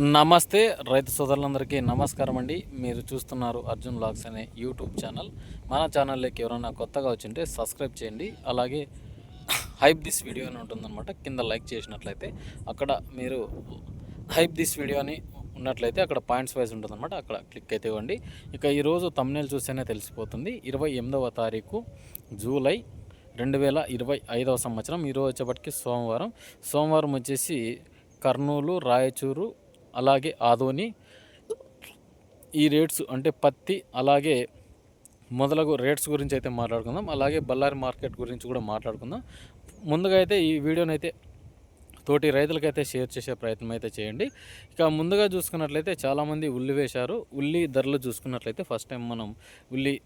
నమస్తే రైతు సోదరులందరికీ నమస్కారం అండి. మీరు చూస్తున్నారు అర్జున్ వ్లాగ్స్ అనే యూట్యూబ్ ఛానల్. మన ఛానల్లోకి ఎవరైనా కొత్తగా వచ్చింటే సబ్స్క్రైబ్ చేయండి. అలాగే హైప్ దిస్ వీడియో అని ఉంటుందన్నమాట. కింద లైక్ చేసినట్లయితే అక్కడ మీరు హైప్ దిస్ వీడియో అని ఉన్నట్లయితే అక్కడ పాయింట్స్ వైజ్ ఉంటుందన్నమాట. అక్కడ క్లిక్ అయితే ఇవ్వండి. ఇక ఈరోజు థంబ్నెయిల్ చూస్తేనే తెలిసిపోతుంది. 28వ తారీఖు జూలై 2025 సంవత్సరం. ఈరోజు వచ్చేప్పటికి సోమవారం వచ్చేసి కర్నూలు, రాయచూరు, అలాగే ఆదోని ఈ రేట్స్ అంటే పత్తి అలాగే మొదలగు రేట్స్ గురించి అయితే మాట్లాడుకుందాం. అలాగే బళ్ళారి మార్కెట్ గురించి కూడా మాట్లాడుకుందాం. ముందుగా అయితే ఈ వీడియోని అయితే తోటి రైతులకైతే షేర్ చేసే ప్రయత్నం అయితే చేయండి. ఇక ముందుగా చూసుకున్నట్లయితే చాలామంది ఉల్లి వేశారు. ఉల్లి ధరలు చూసుకున్నట్లయితే ఫస్ట్ టైం మనం ఉల్లి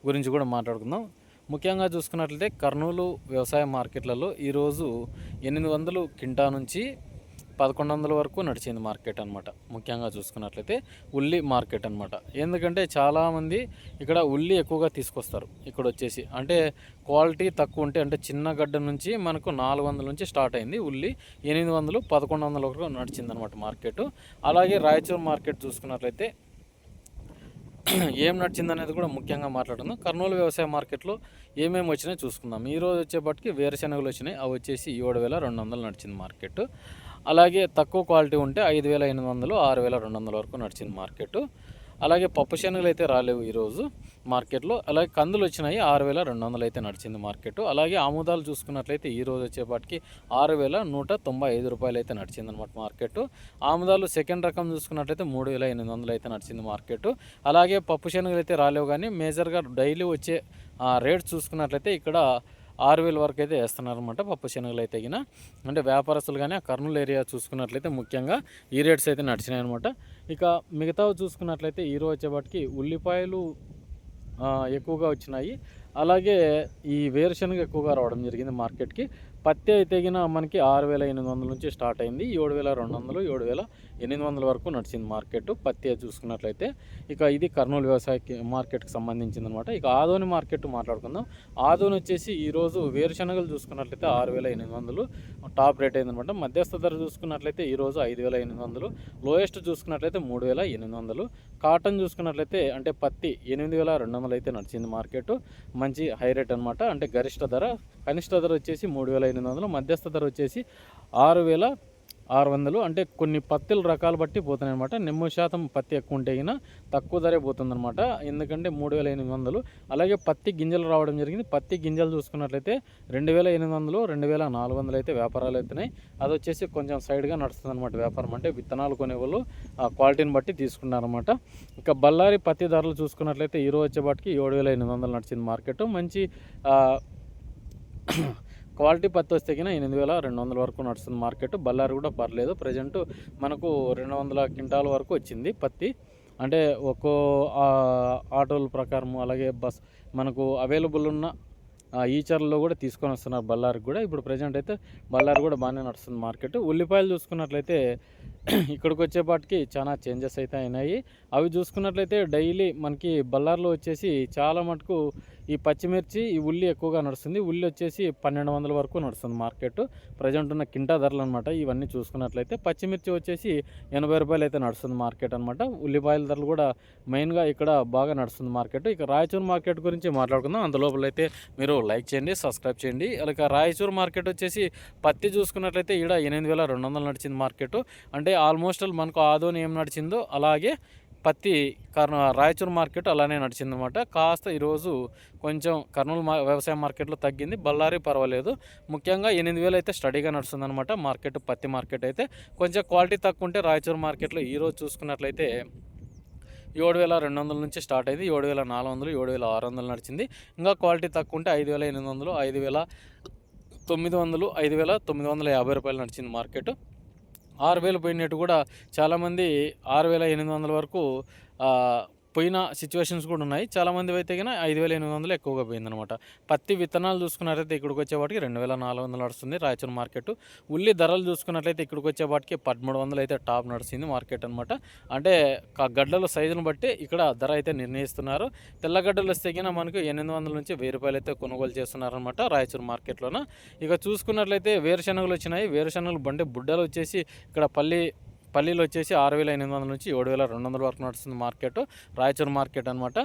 గురించి కూడా మాట్లాడుకుందాం. ముఖ్యంగా చూసుకున్నట్లయితే కర్నూలు వ్యవసాయ మార్కెట్లలో ఈరోజు 800 కింటా నుంచి 1100 వరకు నడిచింది మార్కెట్ అనమాట. ముఖ్యంగా చూసుకున్నట్లయితే ఉల్లి మార్కెట్ అనమాట. ఎందుకంటే చాలామంది ఇక్కడ ఉల్లి ఎక్కువగా తీసుకొస్తారు. ఇక్కడ వచ్చేసి అంటే క్వాలిటీ తక్కువ ఉంటే అంటే చిన్న గడ్డ నుంచి మనకు 400 నుంచి స్టార్ట్ అయింది ఉల్లి. 800 1100 వరకు నడిచింది అనమాట మార్కెట్. అలాగే రాయచూరు మార్కెట్ చూసుకున్నట్లయితే ఏం నడిచింది అనేది కూడా ముఖ్యంగా మాట్లాడుకుందాం. కర్నూలు వ్యవసాయ మార్కెట్లో ఏమేమి వచ్చినాయి చూసుకుందాం. ఈరోజు వచ్చేపటికి వేరుశనగలు వచ్చినాయి. అవి వచ్చేసి 7200 నడిచింది మార్కెట్. అలాగే తక్కువ క్వాలిటీ ఉంటే 5800 6200 వరకు నడిచింది మార్కెట్. అలాగే పప్పు శనగలు అయితే రాలేవు ఈరోజు మార్కెట్లో. అలాగే కందులు వచ్చినాయి 6200 అయితే నడిచింది మార్కెట్. అలాగే ఆముదాలు చూసుకున్నట్లయితే ఈరోజు వచ్చేపాటికి 6195 రూపాయలు అయితే నడిచింది అనమాట మార్కెట్. ఆముదాలు సెకండ్ రకం చూసుకున్నట్లయితే 3800 అయితే నడిచింది మార్కెట్. అలాగే పప్పు శనగలు అయితే రాలేవు, కానీ మేజర్గా డైలీ వచ్చే రేట్స్ చూసుకున్నట్లయితే ఇక్కడ 6000 వరకు అయితే వేస్తున్నారనమాట పప్పు శనగలు అయితే గిన. అంటే వ్యాపారస్తులు కానీ ఆ కర్నూలు ఏరియా చూసుకున్నట్లయితే ముఖ్యంగా ఈ రేట్స్ అయితే నడిచినాయి అనమాట. ఇక మిగతావి చూసుకున్నట్లయితే ఈరోజు వచ్చేపాటికి ఉల్లిపాయలు ఎక్కువగా వచ్చినాయి. అలాగే ఈ వేరుశనగ ఎక్కువగా రావడం జరిగింది మార్కెట్కి. పత్తి అయితే గిన మనకి 6800 నుంచి స్టార్ట్ అయింది. 7200 7800 వరకు నడిచింది మార్కెట్ పత్తి చూసుకున్నట్లయితే. ఇక ఇది కర్నూలు వ్యవసాయ మార్కెట్కి సంబంధించింది అనమాట. ఇక ఆదోని మార్కెట్ మాట్లాడుకుందాం. ఆదోని వచ్చేసి ఈరోజు వేరుశనగలు చూసుకున్నట్లయితే 6800 టాప్ రేట్ అయిందనమాట. మధ్యస్థ ధర చూసుకున్నట్లయితే ఈరోజు 5800, లోయెస్ట్ చూసుకున్నట్లయితే 3800. కాటన్ చూసుకున్నట్లయితే అంటే పత్తి 8200 అయితే నడిచింది మార్కెట్. మంచి హై రేట్ అనమాట. అంటే గరిష్ట ధర. కనిష్ట ధర వచ్చేసి 3800, మధ్యస్థ ధర వచ్చేసి 6600. అంటే కొన్ని పత్తుల రకాలు బట్టి పోతున్నాయి అనమాట. నెమ్ము శాతం పత్తి ఎక్కువ ఉంటే అయినా తక్కువ ధరే పోతుందన్నమాట. ఎందుకంటే 3800. అలాగే పత్తి గింజలు రావడం జరిగింది. పత్తి గింజలు చూసుకున్నట్లయితే 2800 2400 అయితే వ్యాపారాలు అవుతున్నాయి. అది వచ్చేసి కొంచెం సైడ్గా నడుస్తుంది అనమాట వ్యాపారం. అంటే విత్తనాలు కొనేవాళ్ళు క్వాలిటీని బట్టి తీసుకున్నారన్నమాట. ఇక బళ్ళారి పత్తి ధరలు చూసుకున్నట్లయితే ఈరోజు వచ్చేపాటికి 7800 నడిచింది మార్కెట్. మంచి క్వాలిటీ పత్తి వస్తే కింద 8200 వరకు నడుస్తుంది మార్కెట్. బళ్ళారి కూడా పర్లేదు. ప్రజెంట్ మనకు 200 క్వింటాల వరకు వచ్చింది పత్తి. అంటే ఒక్కో ఆటోల ప్రకారము అలాగే బస్ మనకు అవైలబుల్ ఉన్న ఈచర్లో కూడా తీసుకొని వస్తున్నారు బళ్ళారికి కూడా. ఇప్పుడు ప్రజెంట్ అయితే బళ్ళారి కూడా బాగానే నడుస్తుంది మార్కెట్. ఉల్లిపాయలు చూసుకున్నట్లయితే ఇక్కడికి వచ్చేపాటికి చాలా చేంజెస్ అయితే అయినాయి. అవి చూసుకున్నట్లయితే డైలీ మనకి బళ్ళారిలో వచ్చేసి చాలా మటుకు ఈ పచ్చిమిర్చి ఈ ఉల్లి ఎక్కువగా నడుస్తుంది. ఉల్లి వచ్చేసి 1200 వరకు నడుస్తుంది మార్కెట్. ప్రజెంట్ ఉన్న కింటా ధరలు అనమాట. ఇవన్నీ చూసుకున్నట్లయితే పచ్చిమిర్చి వచ్చేసి 80 రూపాయలు అయితే నడుస్తుంది మార్కెట్ అనమాట. ఉల్లిపాయల ధరలు కూడా మెయిన్గా ఇక్కడ బాగా నడుస్తుంది మార్కెట్. ఇక రాయచూరు మార్కెట్ గురించి మాట్లాడుకుందాం. అందులోపల అయితే మీరు లైక్ చేయండి, సబ్స్క్రైబ్ చేయండి. అలాగే రాయచూరు మార్కెట్ వచ్చేసి పత్తి చూసుకున్నట్లయితే ఈడ 8200 నడిచింది మార్కెట్. అంటే ఆల్మోస్ట్ మనకు ఆదోని ఏం నడిచిందో అలాగే పత్తి రాయచూరు మార్కెట్ అలానే నడిచిందనమాట. కాస్త ఈరోజు కొంచెం కర్నూలు వ్యవసాయ మార్కెట్లో తగ్గింది. బళ్ళారి పర్వాలేదు. ముఖ్యంగా 8000 అయితే స్టడీగా నడుస్తుందన్నమాట మార్కెట్. పత్తి మార్కెట్ అయితే కొంచెం క్వాలిటీ తక్కువ ఉంటే రాయచూరు మార్కెట్లో ఈరోజు చూసుకున్నట్లయితే 7200 నుంచి స్టార్ట్ అయింది. 7400 7600 నడిచింది. ఇంకా క్వాలిటీ తక్కువ ఉంటే 5800 5900 5950 రూపాయలు నడిచింది మార్కెట్. 6000 పోయినట్టు కూడా చాలామంది 6800 వరకు పోయిన సిచ్యువేషన్స్ కూడా ఉన్నాయి. చాలామంది అయితే కన్నా 5800 ఎక్కువగా పోయిందనమాట. పత్తి విత్తనాలు చూసుకున్నట్లయితే ఇక్కడికి వచ్చేవాటికి 2400 నడుస్తుంది రాయచూరు మార్కెట్. ఉల్లి ధరలు చూసుకున్నట్లయితే ఇక్కడికి వచ్చేవాటికి 1300 అయితే టాప్ నడుస్తుంది మార్కెట్ అనమాట. అంటే గడ్డల సైజును బట్టి ఇక్కడ ధర అయితే నిర్ణయిస్తున్నారు. తెల్లగడ్డలు వస్తే కన్నా మనకు 800 నుంచి 1000 రూపాయలు అయితే కొనుగోలు చేస్తున్నారనమాట రాయచూరు మార్కెట్లోన. ఇక చూసుకున్నట్లయితే వేరుశనగలు వచ్చినాయి. వేరుశనగలు బండి బుడ్డలు వచ్చేసి ఇక్కడ పల్లీలు వచ్చేసి 6,800 నుంచి 7,200 వరకు నడుస్తుంది మార్కెట్, రాయచూరు మార్కెట్ అనమాట.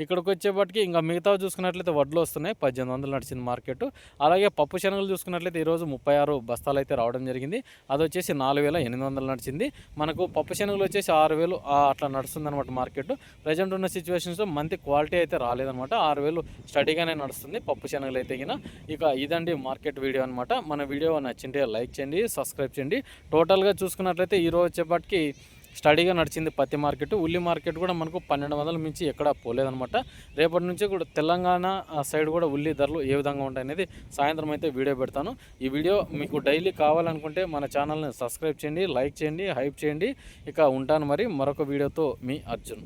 ఇక్కడికి వచ్చేపటికి ఇంకా మిగతా చూసుకున్నట్లయితే వడ్లు వస్తున్నాయి, 1800 నడిచింది మార్కెట్. అలాగే పప్పు శనగలు చూసుకున్నట్లయితే ఈరోజు 36 బస్తాలు అయితే రావడం జరిగింది. అది వచ్చేసి 4,800 నడిచింది. మనకు పప్పు శనగలు వచ్చేసి 6,000 అట్లా నడుస్తుంది అనమాట మార్కెట్. ప్రజెంట్ ఉన్న సిచ్యువేషన్స్లో మంచి క్వాలిటీ అయితే రాలేదనమాట. 6,000 స్టడీగానే నడుస్తుంది పప్పు శనగలు అయితే ఇక ఇదండి మార్కెట్ వీడియో అనమాట. మన వీడియో నచ్చింటే లైక్ చేయండి, సబ్స్క్రైబ్ చేయండి. టోటల్గా చూసుకున్నట్లయితే ఈరోజు వచ్చేపటికి స్టడీగా నడిచింది పత్తి మార్కెట్. ఉల్లి మార్కెట్ కూడా మనకు 1200 మించి ఎక్కడా పోలేదనమాట. రేపటి నుంచి కూడా తెలంగాణ సైడ్ కూడా ఉల్లి ధరలు ఏ విధంగా ఉంటాయనేది సాయంత్రం అయితే వీడియో పెడతాను. ఈ వీడియో మీకు డైలీ కావాలనుకుంటే మన ఛానల్ని సబ్స్క్రైబ్ చేయండి, లైక్ చేయండి, హైప్ చేయండి. ఇక ఉంటాను మరి మరొక వీడియోతో మీ అర్జున్.